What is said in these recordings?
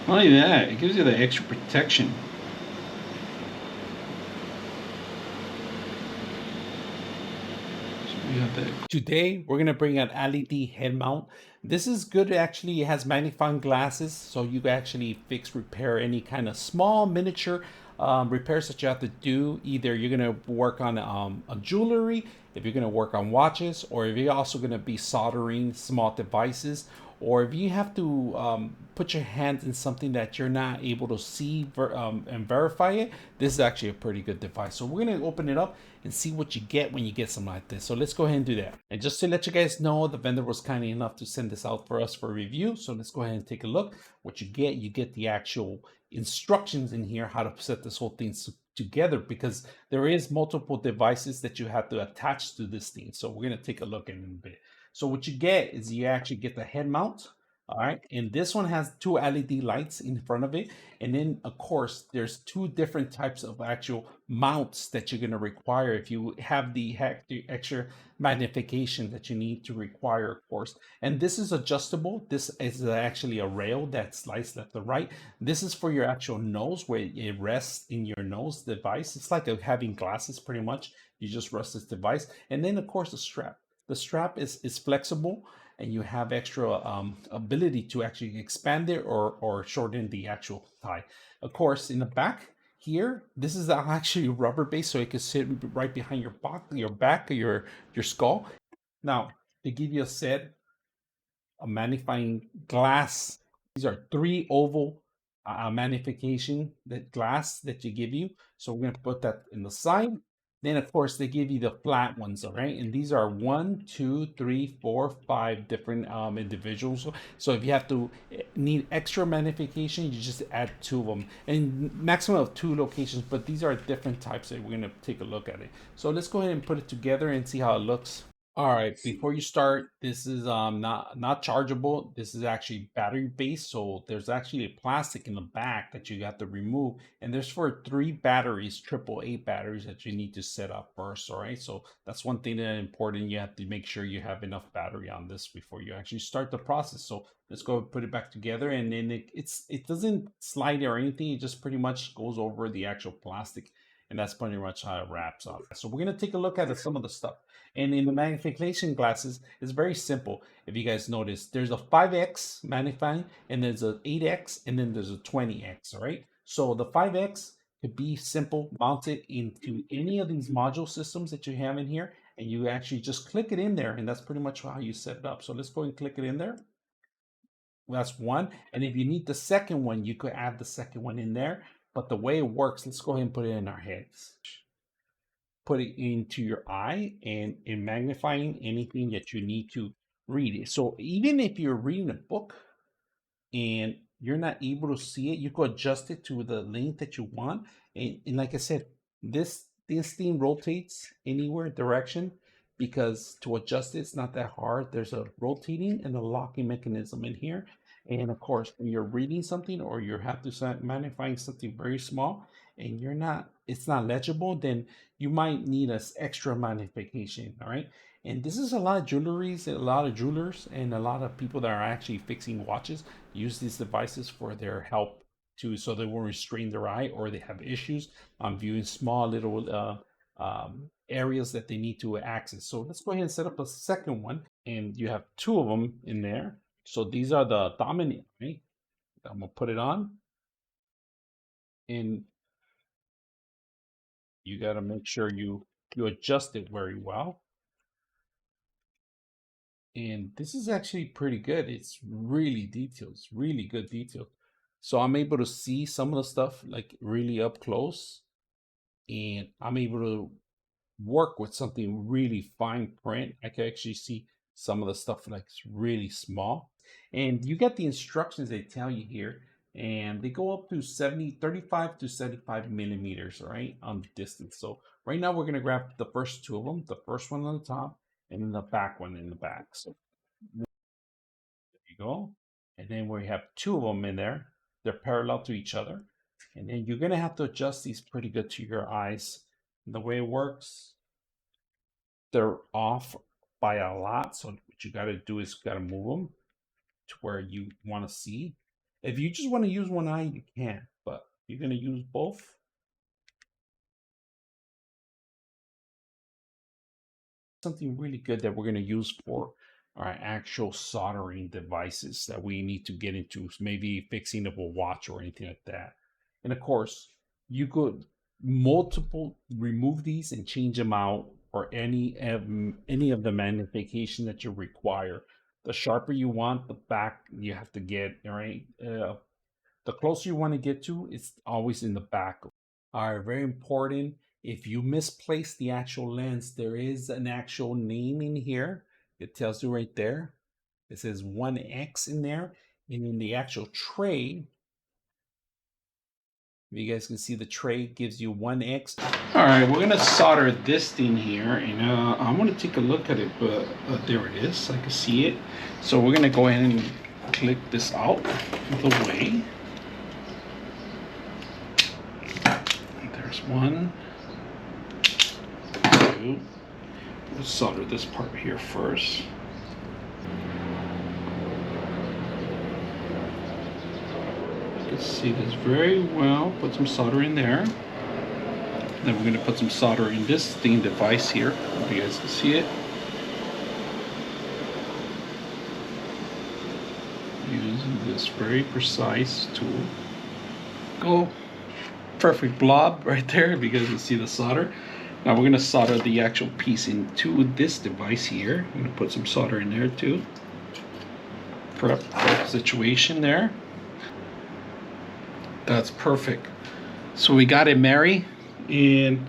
Not only that, it gives you the extra protection. So we got that. Today, we're going to bring an LED head mount. This is good. Actually, it has magnifying glasses, so you can actually fix, repair any kind of small miniature repairs that you have to do. Either you're going to work on a jewelry, if you're going to work on watches, or if you're also going to be soldering small devices, or if you have to put your hands in something that you're not able to see and verify it, this is actually a pretty good device. So we're going to open it up and see what you get when you get something like this. So let's go ahead and do that. And just to let you guys know, the vendor was kind enough to send this out for us for review. So let's go ahead and take a look. What you get the actual instructions in here, how to set this whole thing together, because there is multiple devices that you have to attach to this thing. So we're going to take a look at it in a bit. So what you get is you actually get the head mount. All right, and this one has two LED lights in front of it, and then of course there's two different types of actual mounts that you're going to require if you have the extra magnification that you need to require, of course. And this is adjustable. This is actually a rail that slides left to right. This is for your actual nose, where it rests in your nose device. It's like having glasses pretty much. You just rest this device, and then of course the strap. The strap is flexible, and you have extra ability to actually expand it or shorten the actual tie. Of course, in the back here, this is actually rubber base, so it can sit right behind your back, or your skull. Now, they give you a set a magnifying glass. These are three oval magnification that glass that you give you. So we're gonna put that in the side. Then of course they give you the flat ones, all right? And these are 1, 2, 3, 4, 5 different individuals. So if you have to need extra magnification, you just add two of them, and maximum of two locations. But these are different types that we're gonna take a look at it. So let's go ahead and put it together and see how it looks. All right, before you start, this is not chargeable. This is actually battery based, so there's actually a plastic in the back that you have to remove, and there's for three batteries, AAA batteries that you need to set up first. All right, so that's one thing that is important. You have to make sure you have enough battery on this before you actually start the process. So let's go put it back together, and then it doesn't slide or anything. It just pretty much goes over the actual plastic, and that's pretty much how it wraps up. So we're gonna take a look at some of the stuff. And in the magnification glasses, it's very simple. If you guys notice, there's a 5x magnifying, and there's a 8x, and then there's a 20x, all right? So the 5x could be simple, mounted into any of these module systems that you have in here, and you actually just click it in there, and that's pretty much how you set it up. So let's go and click it in there. That's one. And if you need the second one, you could add the second one in there. But the way it works, let's go ahead and put it in our heads. Put it into your eye, and in magnifying anything that you need to read it. So even if you're reading a book and you're not able to see it, you could adjust it to the length that you want. And like I said, this thing rotates anywhere direction, because to adjust it's not that hard. There's a rotating and a locking mechanism in here. And of course, when you're reading something or you have to start magnifying something very small and it's not legible, then you might need an extra magnification. All right. And this is a lot of jewelries, a lot of jewelers, and a lot of people that are actually fixing watches use these devices for their help to, so they won't restrain their eye, or they have issues on viewing small little areas that they need to access. So let's go ahead and set up a second one, and you have two of them in there. So these are the dominant, right? I'm gonna put it on, and you got to make sure you adjust it very well. And this is actually pretty good. It's really detailed. It's really good detail. So I'm able to see some of the stuff like really up close, and I'm able to work with something really fine print. I can actually see some of the stuff like it's really small. And you get the instructions they tell you here, and they go up to 35 to 75 millimeters, right, on the distance. So right now we're gonna grab the first two of them, the first one on the top, and then the back one in the back. So there you go. And then we have two of them in there. They're parallel to each other. And then you're gonna have to adjust these pretty good to your eyes. And the way it works, they're off by a lot. So what you gotta do is you gotta move them to where you want to see. If you just want to use one eye, you can, but if you're going to use both, something really good that we're going to use for our actual soldering devices that we need to get into, maybe fixing up a watch or anything like that. And of course, you could remove these and change them out for any of the magnification that you require. The sharper you want, the back you have to get, all right? The closer you want to get to, it's always in the back. All right, very important. If you misplace the actual lens, there is an actual name in here. It tells you right there. It says 1X in there. And in the actual tray, if you guys can see, the tray gives you 1X. All right, we're gonna solder this thing here, and I want to take a look at it, but there it is. I can see it. So we're gonna go ahead and click this out of the way. There's one, two. Let's solder this part here first. You can see this very well. Put some solder in there. Then we're going to put some solder in this thing device here. If you guys can see it. Using this very precise tool. Go. Perfect blob right there if you guys can see the solder. Now we're going to solder the actual piece into this device here. I'm going to put some solder in there too. Prep situation there. That's perfect. So we got it married, and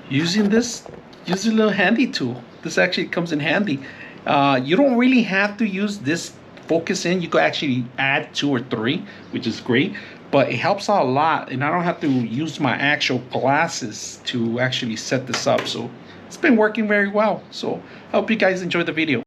using this little handy tool. This actually comes in handy. You don't really have to use this focus in. You could actually add 2 or 3, which is great, but it helps out a lot, and I don't have to use my actual glasses to actually set this up. So it's been working very well. So I hope you guys enjoyed the video.